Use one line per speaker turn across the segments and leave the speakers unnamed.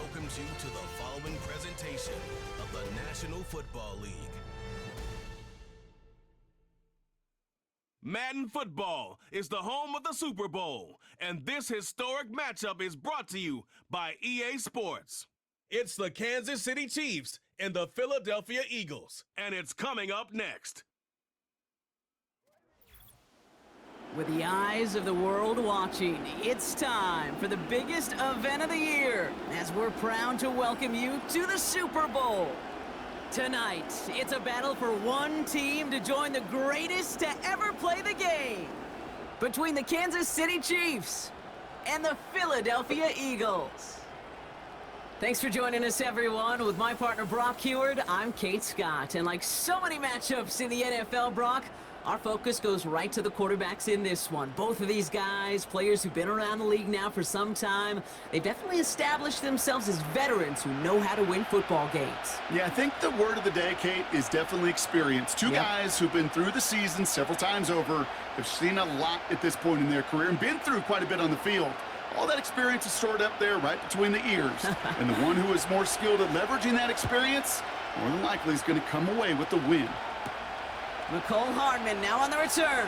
welcomes you to the following presentation of the National Football League. Madden Football is the home of the Super Bowl, and this historic matchup is brought to you by EA Sports. It's the Kansas City Chiefs and the Philadelphia Eagles, and it's coming up next.
With the eyes of the world watching, it's time for the biggest event of the year, as we're proud to welcome you to the Super Bowl. Tonight, it's a battle for one team to join the greatest to ever play the game, between the Kansas City Chiefs and the Philadelphia Eagles. Thanks for joining us, everyone. With my partner, Brock Heward, I'm Kate Scott. And like so many matchups in the NFL, Brock, our focus goes right to the quarterbacks in this one. Both of these guys, players who've been around the league now for some time, they've definitely established themselves as veterans who know how to win football games.
Yeah, I think the word of the day, Kate, is definitely experience. Two guys who've been through the season several times over, have seen a lot at this point in their career and been through quite a bit on the field. All that experience is stored up there right between the ears. And the one who is more skilled at leveraging that experience, more than likely is going to come away with the win.
McCole Hardman now on the return.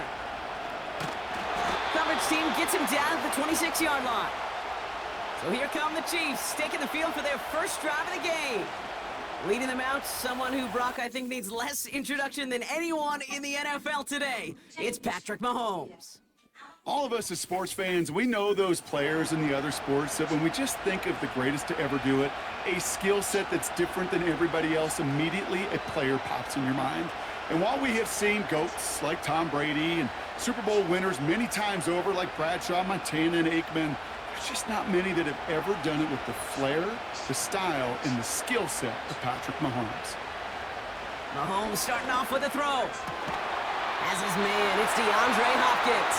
Coverage team gets him down at the 26-yard line. So here come the Chiefs, taking the field for their first drive of the game. Leading them out, someone who, Brock, I think needs less introduction than anyone in the NFL today. It's Patrick Mahomes.
All of us as sports fans, we know those players in the other sports that when we just think of the greatest to ever do it, a skill set that's different than everybody else, immediately a player pops in your mind. And while we have seen GOATs like Tom Brady and Super Bowl winners many times over like Bradshaw, Montana, and Aikman, there's just not many that have ever done it with the flair, the style, and the skill set of Patrick Mahomes.
Mahomes starting off with a throw. As his man, it's DeAndre Hopkins.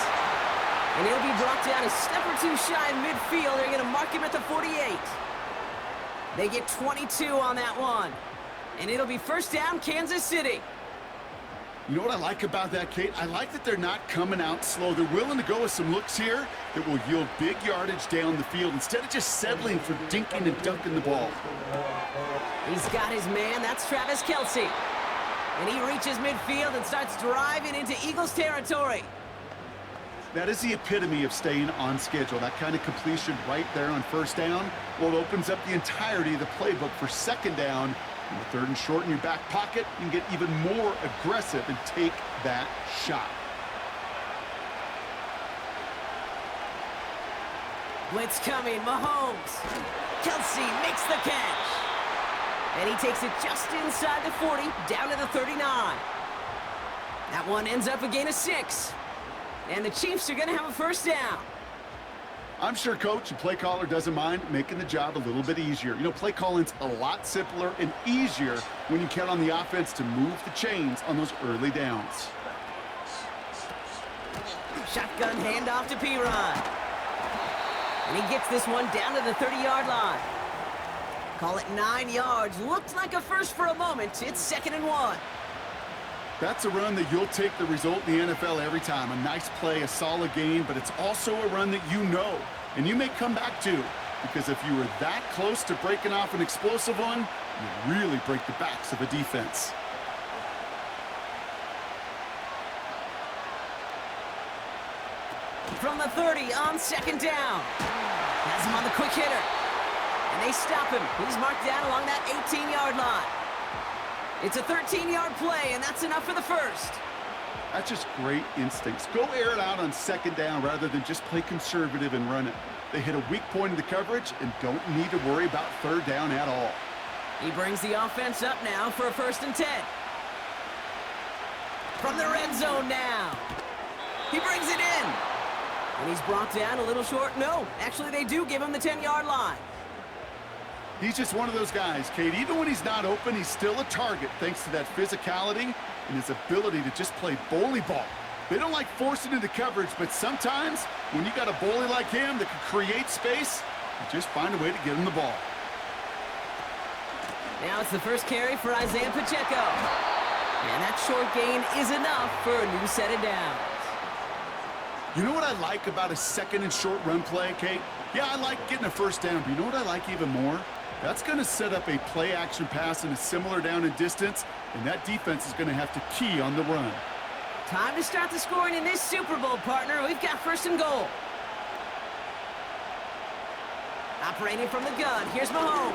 And he'll be brought down a step or two shy in midfield. They're going to mark him at the 48. They get 22 on that one. And it'll be first down, Kansas City.
You know what I like about that, Kate? I like that they're not coming out slow. They're willing to go with some looks here that will yield big yardage down the field instead of just settling for dinking and dunking the ball.
He's got his man. That's Travis Kelce. And he reaches midfield and starts driving into Eagles territory.
That is the epitome of staying on schedule. That kind of completion right there on first down. Well, it opens up the entirety of the playbook for second down. In the third and short in your back pocket, you can get even more aggressive and take that shot.
Blitz coming, Mahomes. Kelce makes the catch. And he takes it just inside the 40, down to the 39. That one ends up a gain of 6. And the Chiefs are going to have a first down.
I'm sure coach and play caller doesn't mind making the job a little bit easier. You know, play calling's a lot simpler and easier when you count on the offense to move the chains on those early downs.
Shotgun handoff to P-Rod. And he gets this one down to the 30-yard line. Call it 9 yards. Looked like a first for a moment. It's 2nd and 1.
That's a run that you'll take the result in the NFL every time. A nice play, a solid game, but it's also a run that you know, and you may come back to, because if you were that close to breaking off an explosive one, you really break the backs of a defense.
From the 30 on 2nd down. Has him on the quick hitter. And they stop him. He's marked down along that 18-yard line. It's a 13-yard play, and that's enough for the first.
That's just great instincts. Go air it out on 2nd down rather than just play conservative and run it. They hit a weak point in the coverage and don't need to worry about 3rd down at all.
He brings the offense up now for a 1st and 10. From the red zone now. He brings it in. And he's brought down a little short. No, actually they do give him the 10-yard line.
He's just one of those guys, Kate. Even when he's not open, he's still a target thanks to that physicality and his ability to just play bully ball. They don't like forcing into coverage, but sometimes when you got a bully like him that can create space, you just find a way to get him the ball.
Now it's the first carry for Isaiah Pacheco. And that short gain is enough for a new set of downs.
You know what I like about a 2nd and short run play, Kate? Yeah, I like getting a first down, but you know what I like even more? That's going to set up a play-action pass in a similar down and distance, and that defense is going to have to key on the run.
Time to start the scoring in this Super Bowl, partner. We've got first and goal. Operating from the gun, here's Mahomes.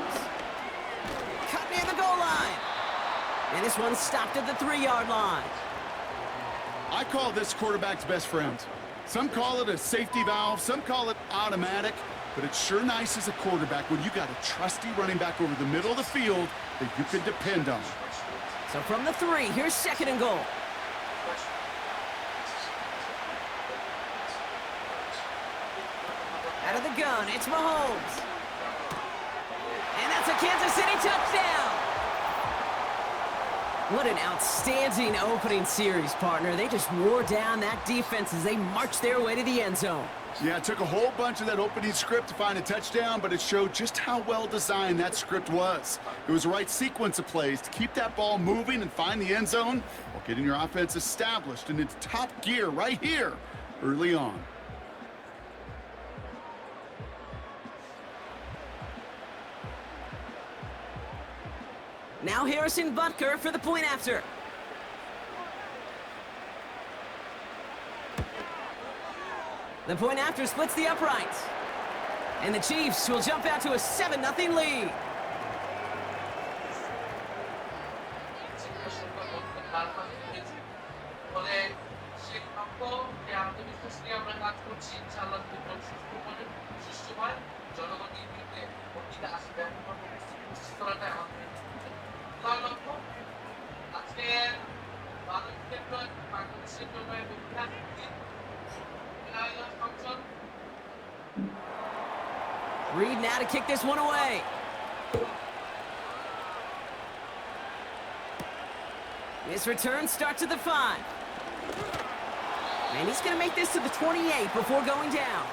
Cut near the goal line. And this one's stopped at the 3-yard line.
I call this quarterback's best friend. Some call it a safety valve, some call it automatic, but it's sure nice as a quarterback when you got a trusty running back over the middle of the field that you can depend on.
So from the 3, here's second and goal. Out of the gun, it's Mahomes. And that's a Kansas City touchdown. What an outstanding opening series, partner. They just wore down that defense as they marched their way to the end zone.
Yeah, it took a whole bunch of that opening script to find a touchdown, but it showed just how well designed that script was. It was the right sequence of plays to keep that ball moving and find the end zone while getting your offense established in its top gear right here early on.
Now Harrison Butker for the point after. The point after splits the uprights. And the Chiefs will jump out to a 7-0 lead. Reed now to kick this one away. His return starts at the 5. And he's going to make this to the 28 before going down.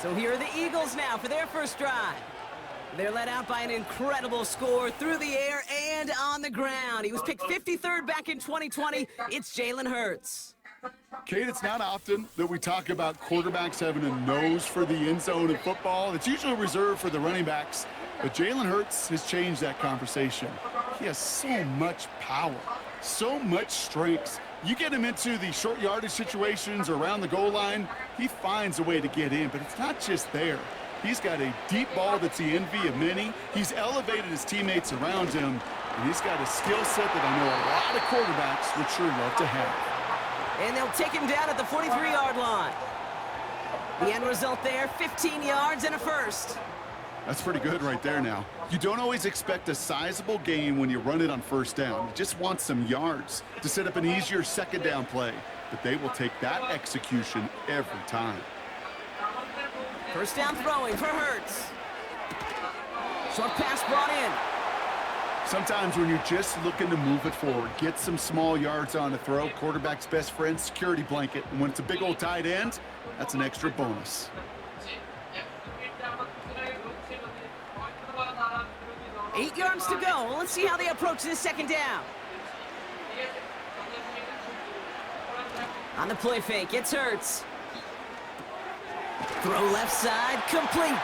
So here are the Eagles now for their first drive. They're led out by an incredible score through the air and on the ground. He was picked 53rd back in 2020. It's Jalen Hurts.
Kate, it's not often that we talk about quarterbacks having a nose for the end zone in football. It's usually reserved for the running backs. But Jalen Hurts has changed that conversation. He has so much power, so much strength. You get him into the short yardage situations or around the goal line, he finds a way to get in. But it's not just there. He's got a deep ball that's the envy of many. He's elevated his teammates around him, and he's got a skill set that I know a lot of quarterbacks would sure love to have.
And they'll take him down at the 43-yard line. The end result there, 15 yards and a first.
That's pretty good right there now. You don't always expect a sizable gain when you run it on first down. You just want some yards to set up an easier second down play. But they will take that execution every time.
First down throwing for Hurts. Short pass brought in.
Sometimes when you're just looking to move it forward, get some small yards on a throw, quarterback's best friend, security blanket. And when it's a big old tight end, that's an extra bonus.
Eight yards to go. Well, let's see how they approach this second down. On the play fake, it's Hurts. Throw left side, complete.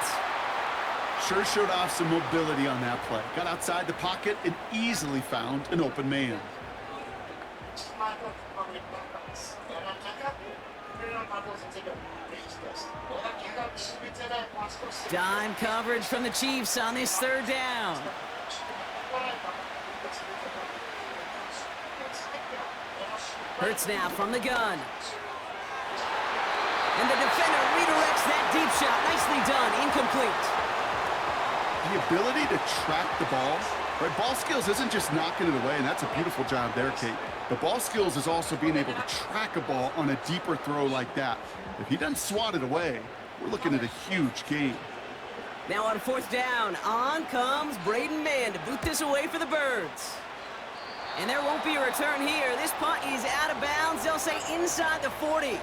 Sure showed off some mobility on that play. Got outside the pocket and easily found an open man.
Dime coverage from the Chiefs on this third down. Hurts now from the gun. And the defender redirects that deep shot. Nicely done. Incomplete.
The ability to track the ball, right? Ball skills isn't just knocking it away, and that's a beautiful job there, Kate. The ball skills is also being able to track a ball on a deeper throw like that. If he doesn't swat it away, we're looking at a huge gain.
Now on fourth down, on comes Braden Mann to boot this away for the Birds. And there won't be a return here. This punt is out of bounds. They'll say inside the 40.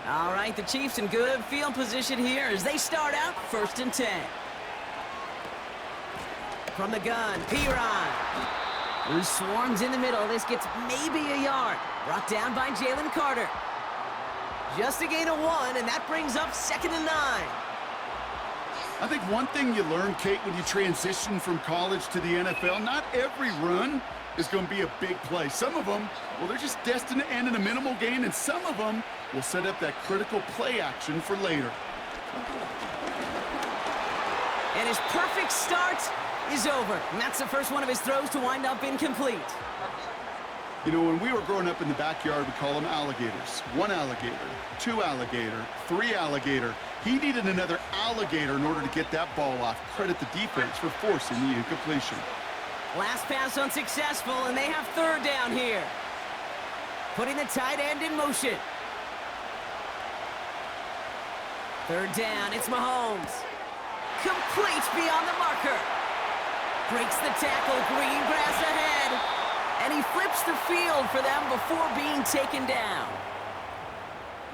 All right, the Chiefs in good field position here as they start out 1st and 10. From the gun, Piron. Who swarms in the middle. This gets maybe a yard. Brought down by Jalen Carter. Just a gain of 1, and that brings up 2nd and 9.
I think one thing you learn, Kate, when you transition from college to the NFL, not every run is going to be a big play. Some of them, well, they're just destined to end in a minimal gain, and some of them will set up that critical play action for later.
And his perfect start is over. And that's the first one of his throws to wind up incomplete.
You know, when we were growing up in the backyard, we call them alligators. 1 alligator, 2 alligator, 3 alligator. He needed another alligator in order to get that ball off. Credit the defense for forcing the incompletion.
Last pass unsuccessful, and they have 3rd down here. Putting the tight end in motion. 3rd down, it's Mahomes. Complete beyond the marker. Breaks the tackle, green grass ahead. And he flips the field for them before being taken down.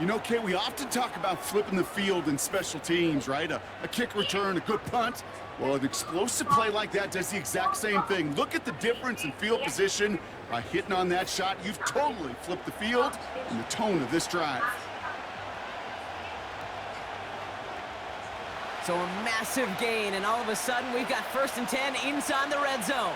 You know, Kate, we often talk about flipping the field in special teams, right? A kick return, a good punt. Well, an explosive play like that does the exact same thing. Look at the difference in field position. By hitting on that shot, you've totally flipped the field and the tone of this drive.
So a massive gain, and all of a sudden we've got 1st and 10 inside the red zone.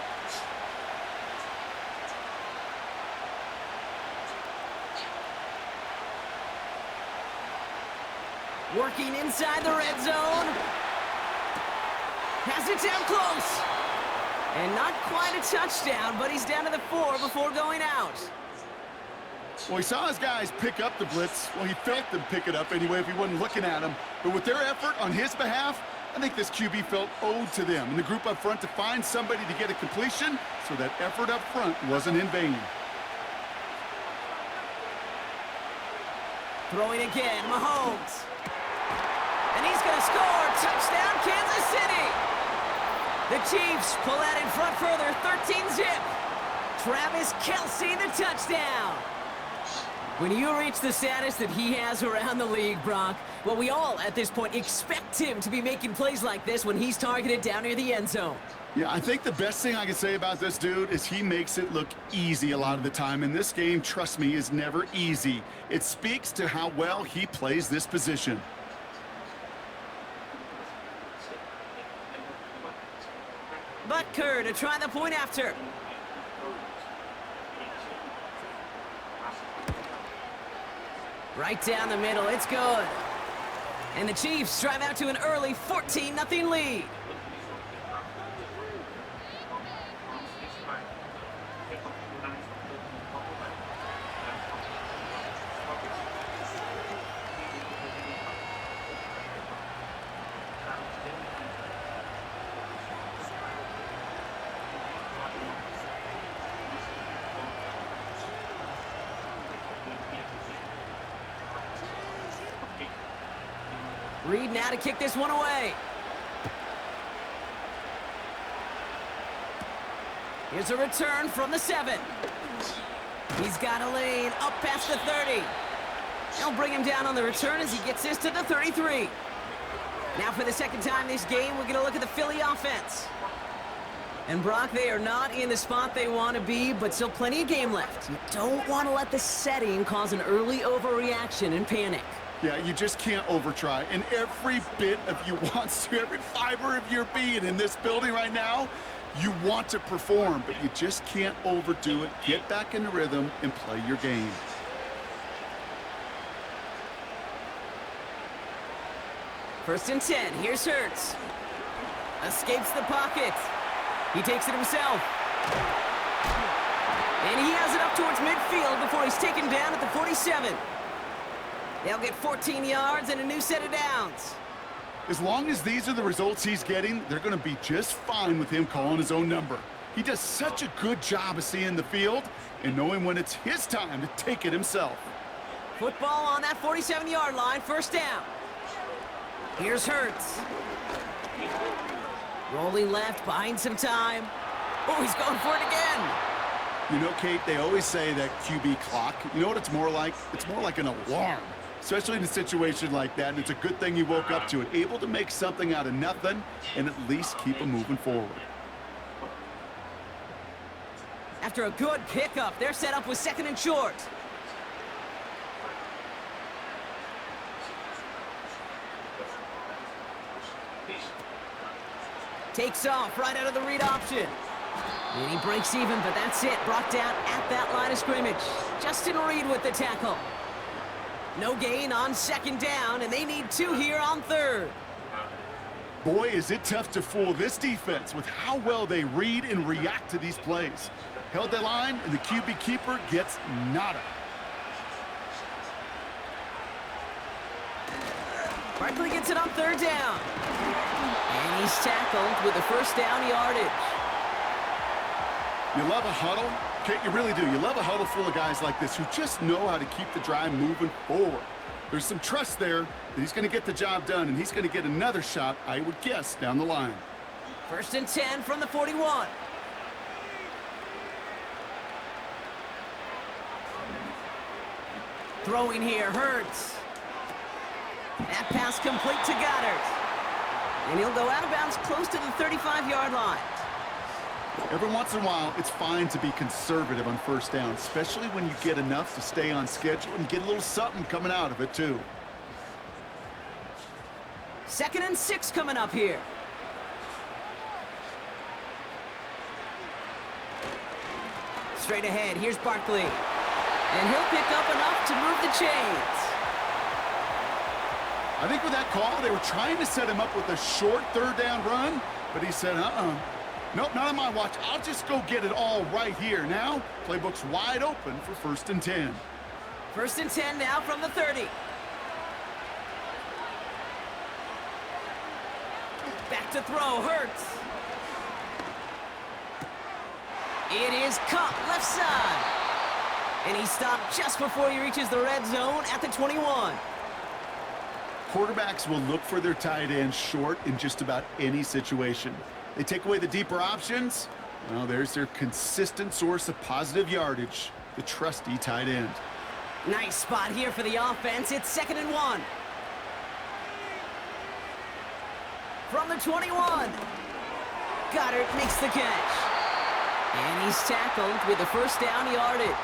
Working inside the red zone. Has it down close. And not quite a touchdown, but he's down to the 4 before going out.
Well, he saw his guys pick up the blitz. Well, he felt them pick it up anyway if he wasn't looking at them. But with their effort on his behalf, I think this QB felt owed to them and the group up front to find somebody to get a completion, so that effort up front wasn't in vain.
Throwing again, Mahomes. And he's going to score. Touchdown, Kansas City. The Chiefs pull out in front further, 13-zip. Travis Kelce, the touchdown. When you reach the status that he has around the league, Brock, well, we all at this point expect him to be making plays like this when he's targeted down near the end zone.
Yeah, I think the best thing I can say about this dude is he makes it look easy a lot of the time. And this game, trust me, is never easy. It speaks to how well he plays this position.
Butker to try the point after. Right down the middle, it's good. And the Chiefs drive out to an early 14-0 lead. Reed now to kick this one away. Here's a return from the 7. He's got a lane up past the 30. They'll bring him down on the return as he gets this to the 33. Now for the second time this game, we're going to look at the Philly offense. And Brock, they are not in the spot they want to be, but still plenty of game left. You don't want to let the setting cause an early overreaction and panic.
Yeah, you just can't overtry. And every bit of you wants to, every fiber of your being in this building right now, you want to perform, but you just can't overdo it. Get back in the rhythm and play your game.
First and 10, here's Hurts. Escapes the pocket. He takes it himself. And he has it up towards midfield before he's taken down at the 47. They'll get 14 yards and a new set of downs.
As long as these are the results he's getting, they're going to be just fine with him calling his own number. He does such a good job of seeing the field and knowing when it's his time to take it himself.
Football on that 47-yard line, first down. Here's Hurts. Rolling left, buying some time. Oh, he's going for it again.
You know, Kate, they always say that QB clock, you know what it's more like? It's more like an alarm. especially in a situation like that. And it's a good thing you woke up to it, able to make something out of nothing and at least keep them moving forward.
After a good pickup, they're set up with 2nd and short. Takes off right out of the read option. And he breaks even, but that's it. Brought down at that line of scrimmage. Justin Reed with the tackle. No gain on 2nd down, and they need 2 here on 3rd.
Boy, is it tough to fool this defense with how well they read and react to these plays. Held the line, and the QB keeper gets nada.
Barkley gets it on 3rd down. And he's tackled with the 1st down yardage.
You love a huddle? Okay, you really do. You love a huddle full of guys like this who just know how to keep the drive moving forward. There's some trust there that he's going to get the job done, and he's going to get another shot, I would guess, down the line.
1st and 10 from the 41. Throwing here, Hurts. That pass complete to Goddard. And he'll go out of bounds close to the 35-yard line.
Every once in a while, it's fine to be conservative on 1st down, especially when you get enough to stay on schedule and get a little something coming out of it, too.
2nd and 6 coming up here. Straight ahead, here's Barkley. And he'll pick up enough to move the chains.
I think with that call, they were trying to set him up with a short 3rd down run, but he said, nope, not on my watch. I'll just go get it all right here. Now, playbook's wide open for 1st and 10.
1st and 10 now from the 30. Back to throw, Hurts. It is caught left side. And he stopped just before he reaches the red zone at the 21.
Quarterbacks will look for their tight end short in just about any situation. They take away the deeper options. Well, there's their consistent source of positive yardage, the trusty tight end.
Nice spot here for the offense. It's 2nd and 1. From the 21. Goddard makes the catch. And he's tackled with the 1st down yardage.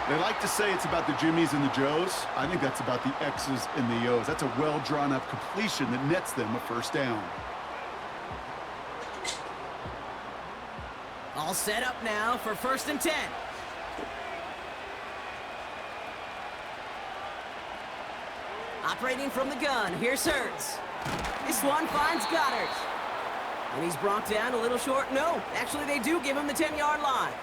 They like to say it's about the Jimmies and the Joes. I think that's about the X's and the O's. That's a well-drawn-up completion that nets them a 1st down.
All set up now for 1st and 10. Operating from the gun, here's Hurts. This one finds Goddard. And he's brought down a little short. No, actually they do give him the 10-yard line.